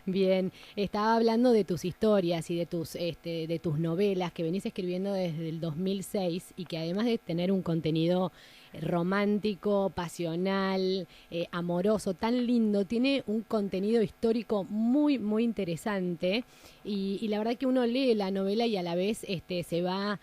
Bien, estaba hablando de tus historias y de tus novelas que venís escribiendo desde el 2006 y que además de tener un contenido romántico, pasional, amoroso, tan lindo, tiene un contenido histórico muy, muy interesante y la verdad que uno lee la novela y a la vez se va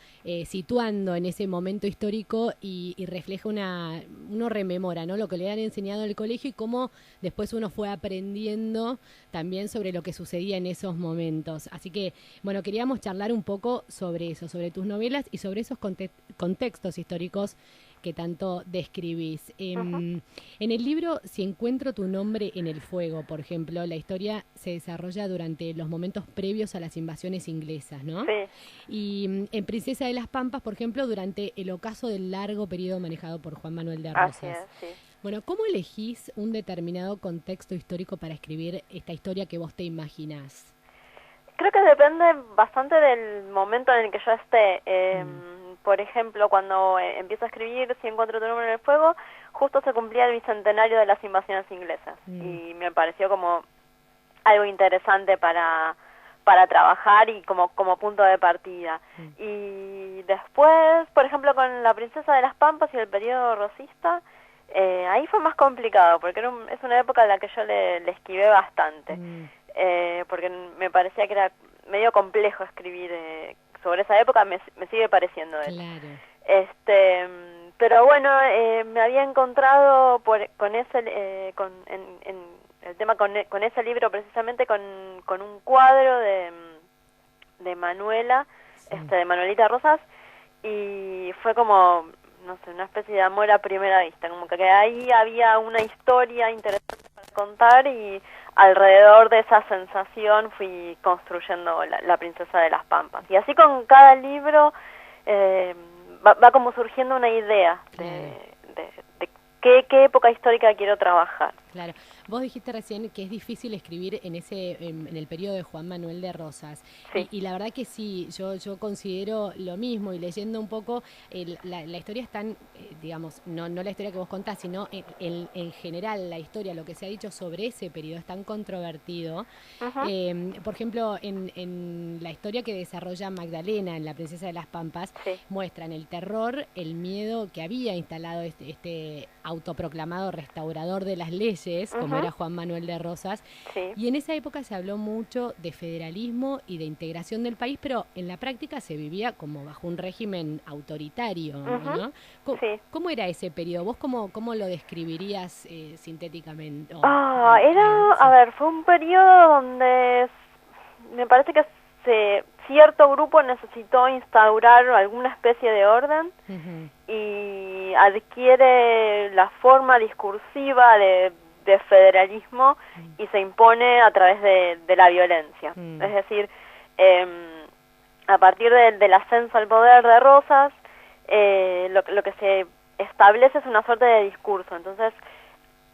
situando en ese momento histórico y refleja uno rememora, ¿no? Lo que le han enseñado en el colegio y cómo después uno fue aprendiendo también sobre lo que sucedía en esos momentos. Así que, bueno, queríamos charlar un poco sobre eso, sobre tus novelas y sobre esos contextos históricos que tanto describís. Ujú. En el libro Si encuentro tu nombre en el fuego, por ejemplo, la historia se desarrolla durante los momentos previos a las invasiones inglesas, ¿no? Sí, Y en Princesa de las Pampas, por ejemplo, durante el ocaso del largo periodo manejado por Juan Manuel de así Rosas. es, sí. Bueno, ¿cómo elegís un determinado contexto histórico para escribir esta historia que vos te imaginás? Creo que depende bastante del momento en el que yo esté. Mm, Por ejemplo, cuando empiezo a escribir Si encuentro tu nombre en el fuego, justo se cumplía el bicentenario de las invasiones inglesas. mm, Y me pareció como algo interesante para trabajar y como punto de partida. mm, Y después, por ejemplo, con La Princesa de las Pampas y el periodo rosista, ahí fue más complicado, porque es una época en la que yo le esquivé bastante, mm, porque me parecía que era medio complejo escribir sobre esa época, me sigue pareciendo, de hecho. claro. Pero bueno, me había encontrado con ese, en el tema con ese libro precisamente con un cuadro de Manuela, Sí. de Manuelita Rosas, y fue como, no sé, una especie de amor a primera vista, como que ahí había una historia interesante para contar y alrededor de esa sensación fui construyendo la Princesa de las Pampas. Y así con cada libro eh, va como surgiendo una idea Claro. de qué época histórica quiero trabajar. Claro, vos dijiste recién que es difícil escribir en el periodo de Juan Manuel de Rosas Sí. y la verdad que sí, yo considero lo mismo y leyendo un poco la historia es tan, digamos, no la historia que vos contás, sino en general la historia, lo que se ha dicho sobre ese periodo es tan controvertido. Ujú. Por ejemplo, en la historia que desarrolla Magdalena en La Princesa de las Pampas, Sí. muestran el terror, el miedo que había instalado este autoproclamado restaurador de las leyes, como Ujú. era Juan Manuel de Rosas, Sí. y en esa época se habló mucho de federalismo y de integración del país, pero en la práctica se vivía como bajo un régimen autoritario, Ujú. ¿no? ¿Cómo, Sí. cómo era ese periodo? ¿Vos cómo lo describirías sintéticamente? A Sí. ver, fue un periodo donde me parece que cierto grupo necesitó instaurar alguna especie de orden Ujú, y adquiere la forma discursiva de federalismo mm, y se impone a través de la violencia. Es mm, decir, a partir del ascenso al poder de Rosas, lo que se establece es una suerte de discurso. Entonces,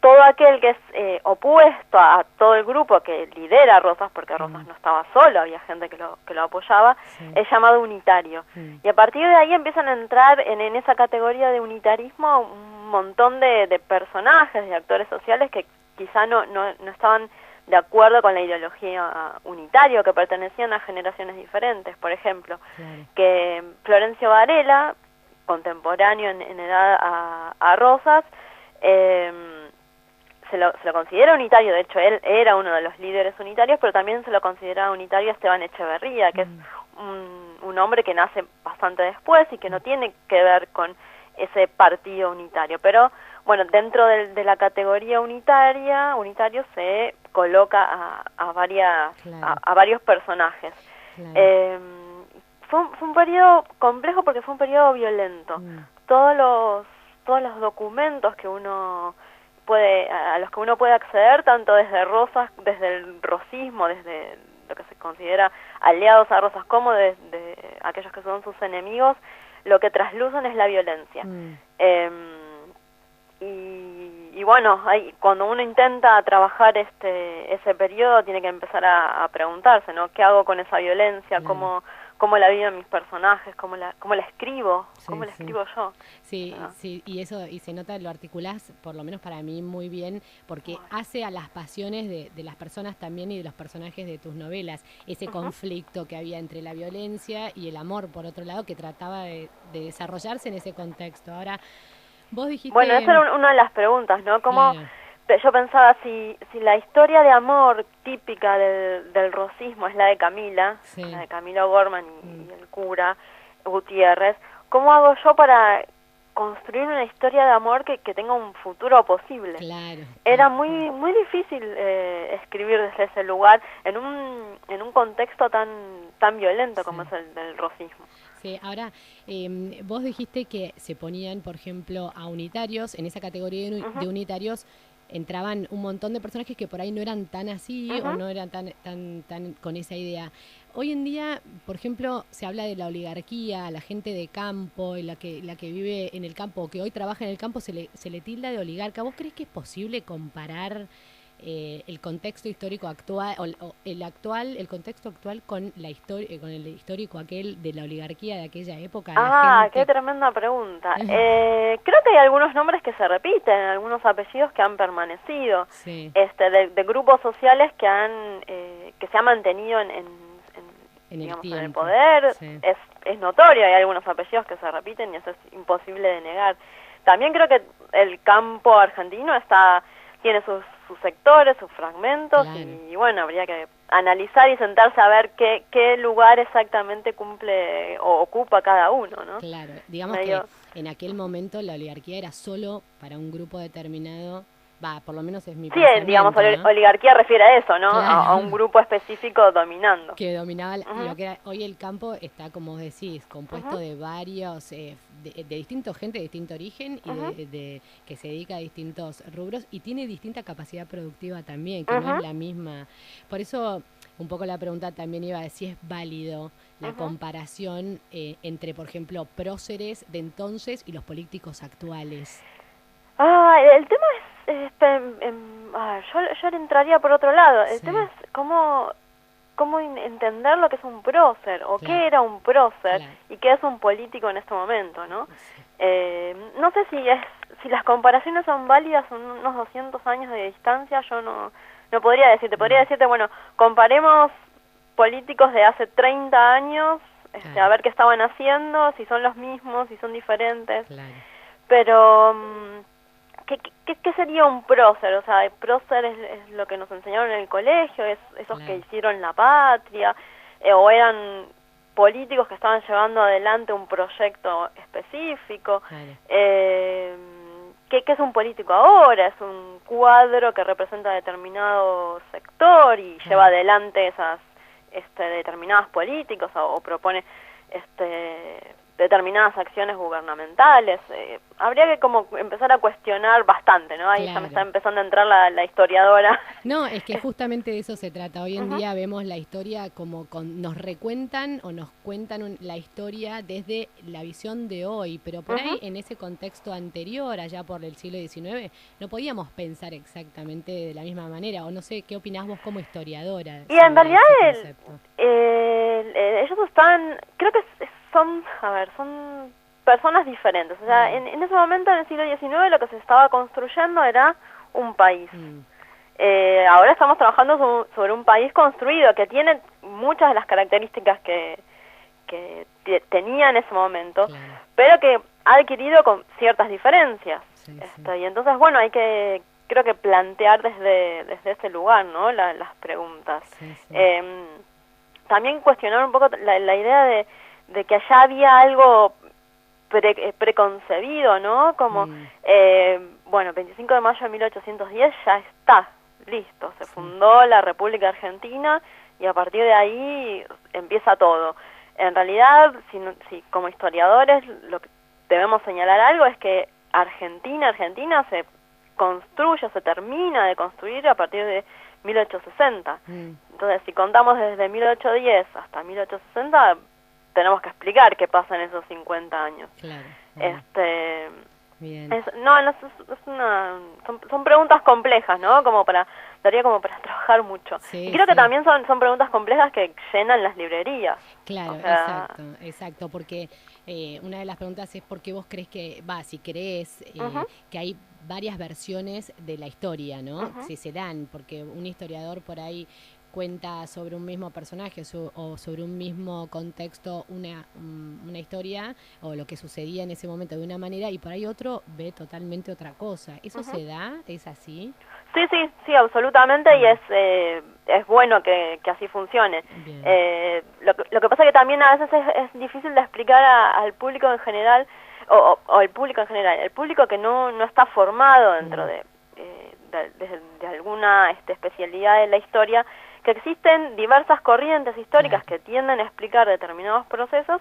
todo aquel que es opuesto a todo el grupo que lidera Rosas, porque Rosas mm, no estaba solo, había gente que lo apoyaba, sí, es llamado unitario. mm, Y a partir de ahí empiezan a entrar en esa categoría de unitarismo un montón de personajes, de actores sociales que quizá no estaban de acuerdo con la ideología unitario, que pertenecían a generaciones diferentes. Por ejemplo, claro. que Florencio Varela, contemporáneo en edad a Rosas, se lo considera unitario. De hecho él era uno de los líderes unitarios, pero también se lo considera unitario Esteban Echeverría, que es Mm, un hombre que nace bastante después y que no tiene que ver con ese partido unitario, pero bueno, dentro de la categoría unitario se coloca claro, a varios personajes. claro. Eh, fue un periodo complejo porque fue un periodo violento. Mm, Todos los, todos los documentos que a los que uno puede acceder, tanto desde Rosas, desde el rosismo, desde lo que se considera aliados a Rosas, como de aquellos que son sus enemigos, lo que traslucen es la violencia. mm, Eh, y bueno, cuando uno intenta trabajar ese periodo, tiene que empezar a preguntarse, ¿no? ¿Qué hago con esa violencia? claro. cómo la viven mis personajes, cómo la escribo, Sí, cómo la sí. escribo yo. Sí, Ah, sí, y eso, y se nota, lo articulás, por lo menos para mí, muy bien, porque bueno. hace a las pasiones de las personas también y de los personajes de tus novelas, ese Ujú. conflicto que había entre la violencia y el amor, por otro lado, que trataba de desarrollarse en ese contexto. Ahora, vos Bueno, dijiste, esa era una de las preguntas, ¿no? Cómo claro, yo pensaba si la historia de amor típica del rosismo es la de Camila, la sí, de Camilo Gorman mm, y el cura Gutiérrez, ¿cómo hago yo para construir una historia de amor que tenga un futuro posible? claro, tal Era cual. muy difícil escribir desde ese lugar en un contexto tan violento como Sí. es el del rosismo. Sí, ahora, vos dijiste que se ponían, por ejemplo, a unitarios, en esa categoría de Ujú, unitarios entraban un montón de personajes que por ahí no eran tan así o ujú. no eran tan con esa idea. Hoy en día, por ejemplo, se habla de la oligarquía, la gente de campo, la que vive en el campo o que hoy trabaja en el campo se le tilda de oligarca. ¿Vos crees que es posible comparar el contexto histórico actual o el contexto actual con la historia, con el histórico aquel de la oligarquía de aquella época, la Ah, qué gente? tremenda pregunta. Creo que hay algunos nombres que se repiten, algunos apellidos que han permanecido, Sí, de grupos sociales que se han mantenido en el digamos, en el tiempo. poder. Sí, Es notorio, hay algunos apellidos que se repiten y eso es imposible de negar. También creo que el campo argentino tiene sus sectores, sus fragmentos claro, y bueno, habría que analizar y sentarse a ver qué lugar exactamente cumple o ocupa cada uno, ¿no? claro. Digamos que Medio, en aquel momento la oligarquía era solo para un grupo determinado, va, por lo menos es mi sí, digamos, pensamiento, ¿no? oligarquía refiere a eso, ¿no? Claro. A un grupo específico dominando. Que dominaba lo Ujú, que era, hoy el campo está, como vos decís, compuesto ujú, de varios, de distintos gente de distinto origen y ujú, que se dedica a distintos rubros y tiene distinta capacidad productiva también, que no es ujú, la misma. Por eso, un poco la pregunta también iba a si es válido la ujú. comparación entre, por ejemplo, próceres de entonces y los políticos actuales. Ah, el tema yo le entraría por otro lado. El tema Sí, es cómo entender lo que es un prócer, o claro, qué era un prócer, claro. y qué es un político en este momento, ¿no? Sí. No sé si las comparaciones son válidas en unos 200 años de distancia, yo no podría decirte. Podría Mm, decirte, bueno, comparemos políticos de hace 30 años, a claro, ver qué estaban haciendo, si son los mismos, si son diferentes. claro. Pero, ¿qué sería un prócer? O sea, el prócer es lo que nos enseñaron en el colegio, es esos que Claro, hicieron la patria, o eran políticos que estaban llevando adelante un proyecto específico. claro, Eh, ¿Qué es un político ahora? Es un cuadro que representa determinado sector y lleva claro. adelante esas determinadas políticas o propone determinadas acciones gubernamentales. Habría que como empezar a cuestionar bastante, ¿no? Ahí ya me está Claro. empezando a entrar la historiadora. No, es que justamente de eso se trata. Hoy en Ujú, día vemos la historia como nos recuentan o nos cuentan la historia desde la visión de hoy, pero por ujú. ahí en ese contexto anterior, allá por el siglo XIX, no podíamos pensar exactamente de la misma manera, o no sé, ¿qué opinás vos como historiadora Y en sobre realidad ese concepto? ellos creo que son personas diferentes. O sea, Mm, en ese momento, en el siglo XIX, lo que se estaba construyendo era un país. mm, Ahora estamos trabajando sobre un país construido que tiene muchas de las características que tenía en ese momento, claro, pero que ha adquirido con ciertas diferencias. sí, sí, Y entonces, bueno, creo que plantear desde ese lugar, ¿no? Las preguntas. sí, sí. Eh, También cuestionar un poco la idea de que allá había algo preconcebido, ¿no? Como, Mm, bueno, 25 de mayo de 1810 ya está, listo, se sí, fundó la República Argentina y a partir de ahí empieza todo. En realidad, si como historiadores lo que debemos señalar algo es que Argentina se construye, se termina de construir a partir de 1860. mm, Entonces, si contamos desde 1810 hasta 1860, tenemos que explicar qué pasa en esos 50 años. claro, obvio. Este, Bien. Son preguntas complejas, ¿no? Daría como para trabajar mucho. Sí, y creo que sí. también son preguntas complejas que llenan las librerías. Claro, O sea, exacto, porque una de las preguntas es por qué vos crees si crees ujú, que hay varias versiones de la historia, ¿no? ujú, Si se dan, porque un historiador por ahí cuenta sobre un mismo personaje o sobre un mismo contexto una historia o lo que sucedía en ese momento de una manera y por ahí otro ve totalmente otra cosa. ¿Eso ujú. se da? ¿Es así? Sí, absolutamente, y Mm, es bueno que así funcione. bien. Lo que pasa que también a veces es difícil de explicar al público en general, o el público en general, el público que no está formado dentro Mm, de alguna especialidad de la historia, que existen diversas corrientes históricas claro. que tienden a explicar determinados procesos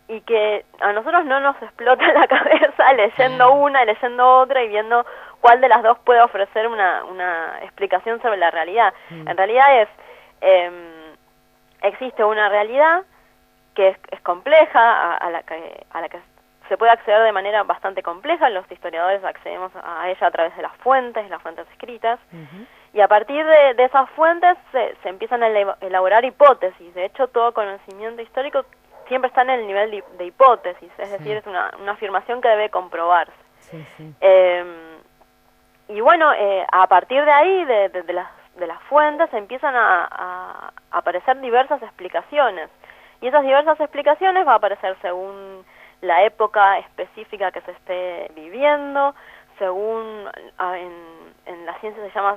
y que a nosotros no nos explota la cabeza leyendo Claro. una y leyendo otra y viendo cuál de las dos puede ofrecer una explicación sobre la realidad. Mm, En realidad existe una realidad que es compleja, a la que se puede acceder de manera bastante compleja. Los historiadores accedemos a ella a través de las fuentes escritas, ujú, y a partir de esas fuentes se empiezan a elaborar hipótesis. De hecho, todo conocimiento histórico siempre está en el nivel de hipótesis, es decir, sí, es una afirmación que debe comprobarse. sí, sí. Eh, y bueno, a partir de ahí, de las fuentes, empiezan a aparecer diversas explicaciones. Y esas diversas explicaciones va a aparecer según la época específica que se esté viviendo, según en la ciencia se llama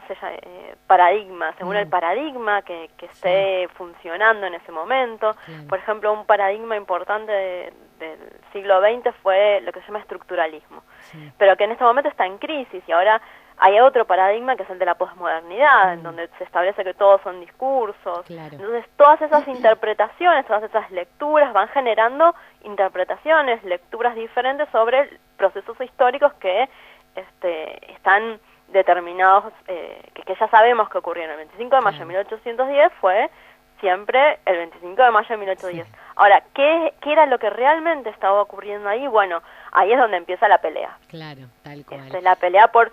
paradigma, según el Mm, paradigma que sí, esté funcionando en ese momento. claro. Por ejemplo, un paradigma importante del siglo XX fue lo que se llama estructuralismo, Sí. pero que en este momento está en crisis, y ahora hay otro paradigma que es el de la posmodernidad, en Mm, donde se establece que todos son discursos. claro. Entonces, todas esas interpretaciones, todas esas lecturas van generando interpretaciones, lecturas diferentes sobre procesos históricos que están determinados, que ya sabemos que ocurrieron. El 25 de mayo de Claro. 1810 fue siempre el 25 de mayo de Sí, 1810. Ahora, ¿qué era lo que realmente estaba ocurriendo ahí? Bueno, ahí es donde empieza la pelea. claro, tal cual. La pelea por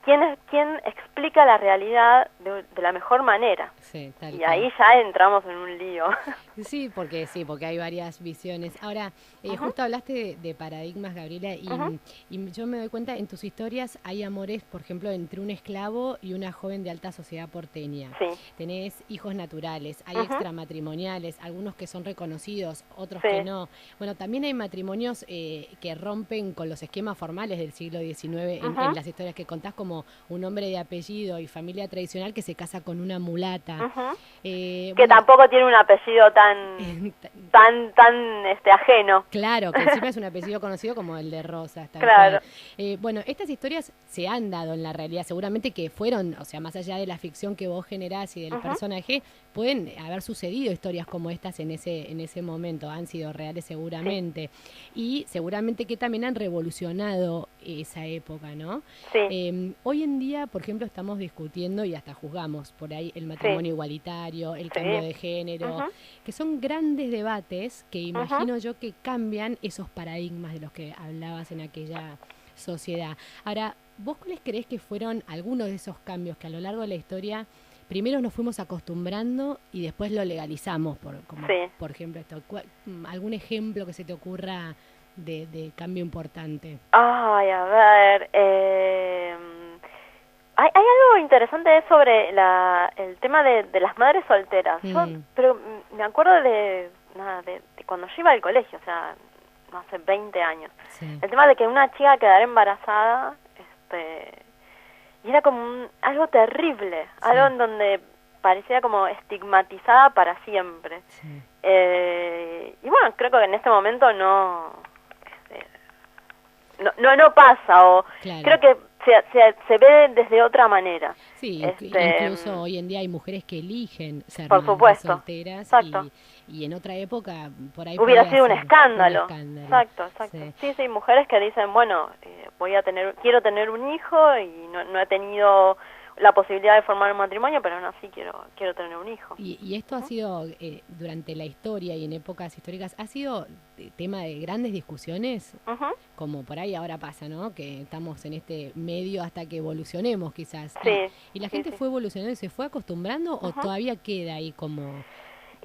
quién explica la realidad de la mejor manera. Sí, tal Y cual. ahí ya entramos en un lío. Sí, porque hay varias visiones. Ahora, Ujú, justo hablaste de paradigmas, Gabriela, ujú, y yo me doy cuenta, en tus historias hay amores, por ejemplo, entre un esclavo y una joven de alta sociedad porteña. sí, Tenés hijos naturales, hay ujú, extramatrimoniales, algunos que son reconocidos, otros que sí, no. Bueno, también hay matrimonios que rompen con los esquemas formales del siglo XIX en ujú, las historias que contás, como un hombre de apellido y familia tradicional que se casa con una mulata. ujú. Que Bueno, tampoco tiene un apellido tan ajeno. claro, que encima es un apellido conocido como el de Rosas, tal cual. Claro, Bueno, estas historias se han dado en la realidad, seguramente que fueron, o sea, más allá de la ficción que vos generás y del ujú, personaje, pueden haber sucedido historias como estas en ese momento, han sido reales sí, seguramente. Y seguramente que también han revolucionado esa época, ¿no? sí, Hoy en día, por ejemplo, estamos discutiendo y hasta juzgamos por ahí el sí, matrimonio igualitario, el cambio sí, de género, ujú, que son grandes debates que ujú. imagino yo que cambian esos paradigmas de los que hablabas en aquella sociedad. Ahora, ¿vos cuáles creés que fueron algunos de esos cambios que a lo largo de la historia primero nos fuimos acostumbrando y después lo legalizamos, como Sí. por ejemplo esto? ¿Algún ejemplo que se te ocurra de cambio importante? Ay, a ver, hay algo interesante sobre el tema de las madres solteras. Mm, Pero me acuerdo nada, de cuando yo iba al colegio, o sea, no hace 20 años. sí, El tema de que una chica quedara embarazada, y era como algo terrible, algo sí, en donde parecía como estigmatizada para siempre. sí, Y bueno, creo que en este momento este, no pasa, o claro. creo que se ve desde otra manera. Sí, Este, incluso hoy en día hay mujeres que eligen ser por madres supuesto, solteras exacto. y en otra época por ahí Hubiera podía sido un ser un escándalo. escándalo. Exacto, exacto. Sí, Sí, mujeres que dicen, bueno, quiero tener un hijo y no he tenido la posibilidad de formar un matrimonio, pero aún así quiero tener un hijo. Y esto ha sido, durante la historia y en épocas históricas, ¿ha sido tema de grandes discusiones? Como por ahí ahora pasa, ¿no? Que estamos en este medio hasta que evolucionemos quizás. Sí. ¿Y la gente fue evolucionando y se fue acostumbrando o todavía queda ahí como...?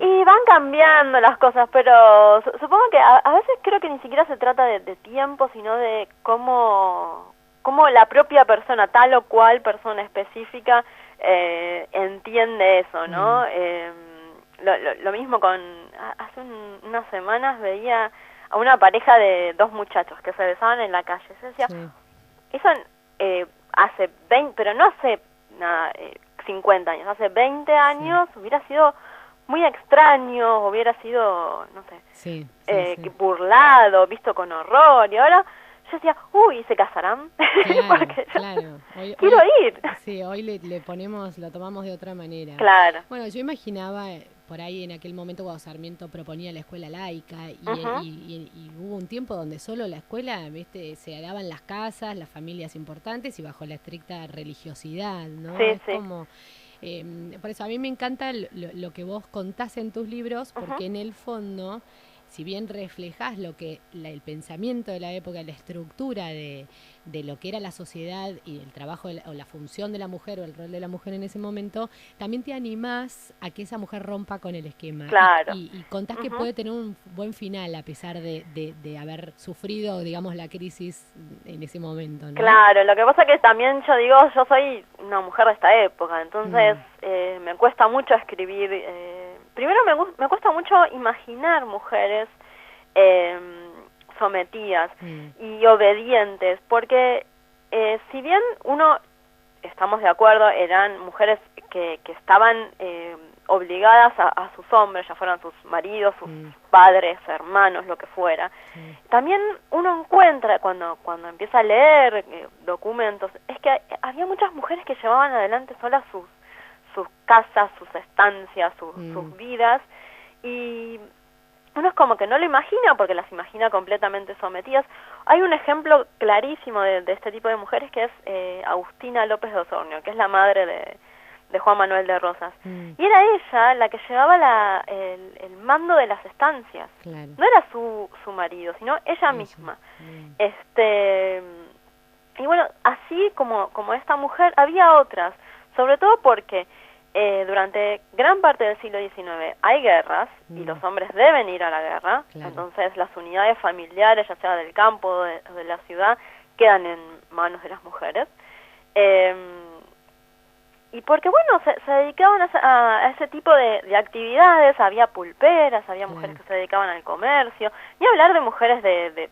Y van cambiando las cosas, pero supongo que a veces creo que ni siquiera se trata de tiempo, sino de cómo la propia persona, tal o cual persona específica, entiende eso, ¿no? Lo mismo hace unas semanas veía a una pareja de dos muchachos que se besaban en la calle. Se decía, eso hace 20, pero no hace nada, 50 años, hace 20 años hubiera sido muy extraño, hubiera sido, no sé, burlado, visto con horror, y ahora yo decía, uy, ¿se casarán? Porque yo quiero ir. Sí, hoy le ponemos, lo tomamos de otra manera. Claro. Bueno, yo imaginaba por ahí en aquel momento cuando Sarmiento proponía la escuela laica y hubo un tiempo donde solo la escuela, viste, se daban las casas, las familias importantes y bajo la estricta religiosidad, ¿no? Sí, como... por eso a mí me encanta lo que vos contás en tus libros, porque en el fondo, si bien reflejás lo que el pensamiento de la época, la estructura de lo que era la sociedad y el trabajo o la función de la mujer o el rol de la mujer en ese momento, también te animás a que esa mujer rompa con el esquema. Claro. Y contás que puede tener un buen final a pesar de haber sufrido, digamos, la crisis en ese momento, ¿no? Claro, lo que pasa que también yo soy una mujer de esta época, entonces me cuesta mucho escribir. Primero me cuesta mucho imaginar mujeres sometidas y obedientes, porque si bien estamos de acuerdo, eran mujeres que estaban obligadas a sus hombres, ya fueran sus maridos, sus padres, hermanos, lo que fuera. También uno encuentra cuando empieza a leer documentos, es que había muchas mujeres que llevaban adelante solas sus casas, sus estancias, sus vidas, y uno es como que no lo imagina porque las imagina completamente sometidas. Hay un ejemplo clarísimo de este tipo de mujeres que es Agustina López de Osornio, que es la madre de Juan Manuel de Rosas. Y era ella la que llevaba el mando de las estancias. Claro. No era su marido, sino ella misma. Y bueno, así como esta mujer, había otras, sobre todo porque durante gran parte del siglo XIX hay guerras y los hombres deben ir a la guerra, entonces las unidades familiares, ya sea del campo o de la ciudad, quedan en manos de las mujeres. Y porque, bueno, se dedicaban a ese tipo de actividades, había pulperas, había mujeres que se dedicaban al comercio, ni hablar de mujeres de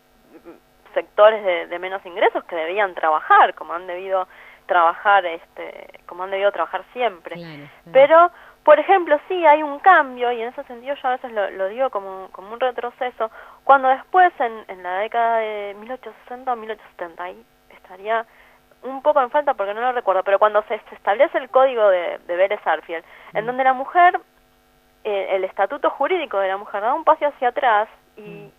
sectores de menos ingresos que debían trabajar, como han debido trabajar siempre. Pero, por ejemplo, sí hay un cambio, y en ese sentido yo a veces lo digo como un retroceso, cuando después en la década de 1860 o 1870, ahí estaría un poco en falta porque no lo recuerdo, pero cuando se establece el código de Vélez Sarsfield, en donde la mujer, el estatuto jurídico de la mujer da un paso hacia atrás y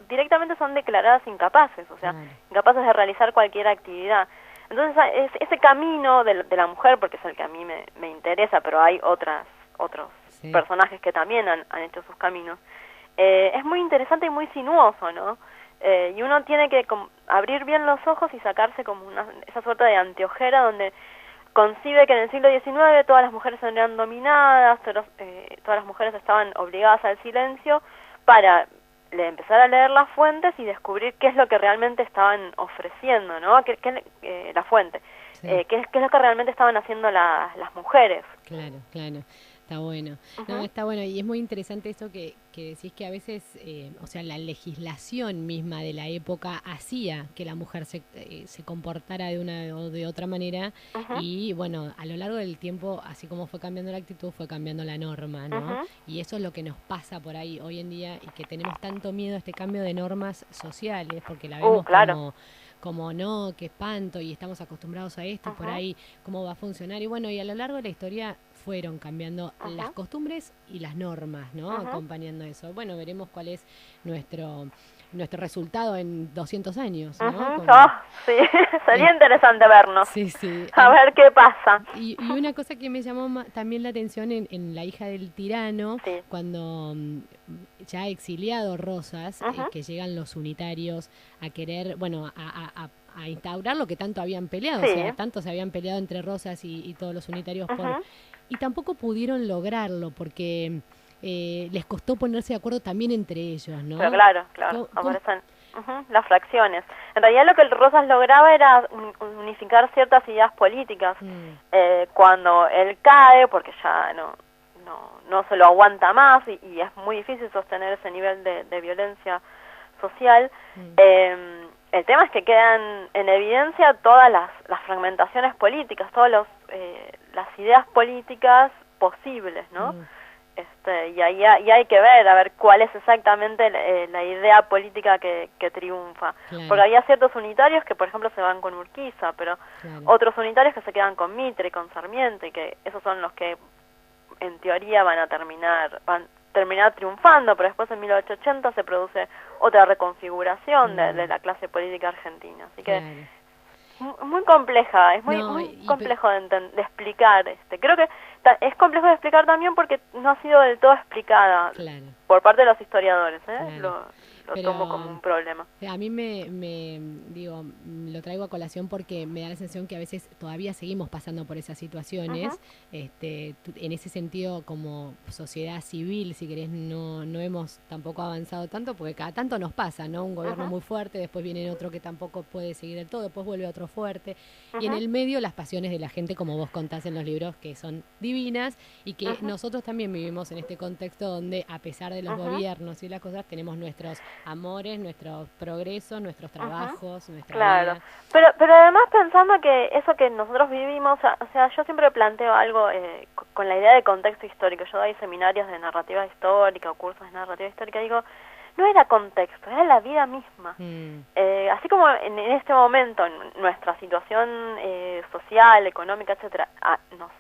directamente son declaradas incapaces, o sea, incapaces de realizar cualquier actividad. Entonces ese camino de la mujer, porque es el que a mí me interesa, pero hay otros personajes que también han hecho sus caminos, es muy interesante y muy sinuoso, ¿no? Y uno tiene que abrir bien los ojos y sacarse como esa suerte de anteojera donde concibe que en el siglo XIX todas las mujeres eran dominadas, todas las mujeres estaban obligadas al silencio, para empezar a leer las fuentes y descubrir qué es lo que realmente estaban ofreciendo, ¿no? La fuente, qué es lo que realmente estaban haciendo las mujeres. Claro. Está bueno. No, está bueno. Y es muy interesante esto que decís, que a veces, o sea, la legislación misma de la época hacía que la mujer se comportara de una o de otra manera. Y bueno, a lo largo del tiempo, así como fue cambiando la actitud, fue cambiando la norma, ¿no? Y eso es lo que nos pasa por ahí hoy en día, y que tenemos tanto miedo a este cambio de normas sociales, porque la vemos como no, qué espanto, y estamos acostumbrados a esto, y por ahí cómo va a funcionar. Y bueno, y a lo largo de la historia fueron cambiando las costumbres y las normas, ¿no? Acompañando eso. Bueno, veremos cuál es nuestro resultado en 200 años, ¿no? Sí, sería interesante vernos. Sí, sí. A ver qué pasa. Y una cosa que me llamó también la atención en La hija del tirano, sí. cuando ya exiliado Rosas, que llegan los unitarios a querer, bueno, a instaurar lo que tanto habían peleado, sí. O sea, tanto se habían peleado entre Rosas y todos los unitarios y tampoco pudieron lograrlo porque les costó ponerse de acuerdo también entre ellos, ¿no? Pero claro, aparecen las fracciones. En realidad lo que el Rosas lograba era unificar ciertas ideas políticas. Cuando él cae, porque ya no se lo aguanta más y es muy difícil sostener ese nivel de violencia social, el tema es que quedan en evidencia todas las fragmentaciones políticas, todas las ideas políticas posibles, ¿no? Y ahí hay que ver, a ver cuál es exactamente la idea política que triunfa. Claro. Porque había ciertos unitarios que, por ejemplo, se van con Urquiza, pero otros unitarios que se quedan con Mitre y con Sarmiento, y que esos son los que, en teoría, van a terminar triunfando, pero después en 1880 se produce otra reconfiguración de la clase política argentina. Así que muy compleja, es muy complejo de explicar. Creo que es complejo de explicar también porque no ha sido del todo explicada por parte de los historiadores. Lo tomo como un problema. A mí digo, lo traigo a colación porque me da la sensación que a veces todavía seguimos pasando por esas situaciones. En ese sentido, como sociedad civil, si querés, no hemos tampoco avanzado tanto, porque cada tanto nos pasa, ¿no? Un gobierno muy fuerte, después viene otro que tampoco puede seguir del todo, después vuelve otro fuerte. Y en el medio las pasiones de la gente, como vos contás en los libros, que son divinas y que nosotros también vivimos en este contexto donde, a pesar de los gobiernos y las cosas, tenemos nuestros amores, nuestros progresos, nuestros trabajos, nuestra vida. Pero además pensando que eso que nosotros vivimos, o sea, yo siempre planteo algo con la idea de contexto histórico. Yo doy seminarios de narrativa histórica o cursos de narrativa histórica, digo, no era contexto, era la vida misma. Así como en este momento, nuestra situación social, económica, etcétera, nos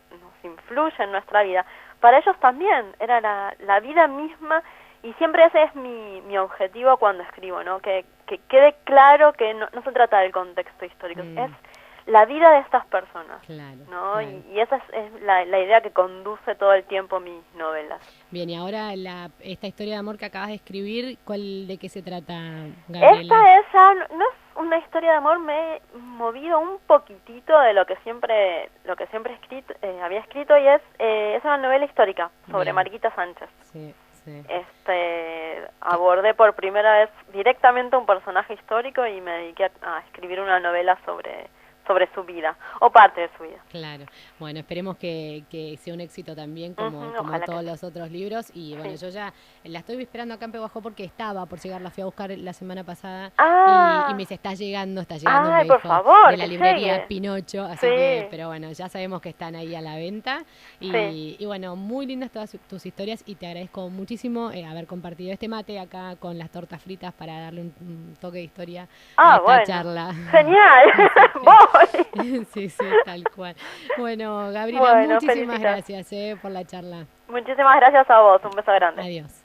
influye en nuestra vida, para ellos también era la vida misma. Y siempre ese es mi objetivo cuando escribo, ¿no? Que quede claro que no se trata del contexto histórico, es la vida de estas personas, ¿no? Claro. Y esa es la idea que conduce todo el tiempo mis novelas. Bien, y ahora esta historia de amor que acabas de escribir, ¿de qué se trata, Gabriela? No es una historia de amor, me he movido un poquitito de lo que siempre había escrito, y es una novela histórica sobre Mariquita Sánchez. Sí. Abordé por primera vez directamente un personaje histórico y me dediqué a escribir una novela sobre su vida, o parte de su vida. Claro. Bueno, esperemos que sea un éxito también, como todos los otros libros. Y bueno, yo ya la estoy esperando acá en Pehuajó porque estaba por llegar, la fui a buscar la semana pasada y me dice, está llegando, me dijo, por favor, de la librería Pinocho, así que, pero bueno, ya sabemos que están ahí a la venta. Y bueno, muy lindas todas tus historias y te agradezco muchísimo haber compartido este mate acá con las tortas fritas para darle un toque de historia a esta charla. Genial. Sí, tal cual. Bueno, Gabriela, muchísimas gracias por la charla. Muchísimas gracias a vos, un beso grande. Adiós.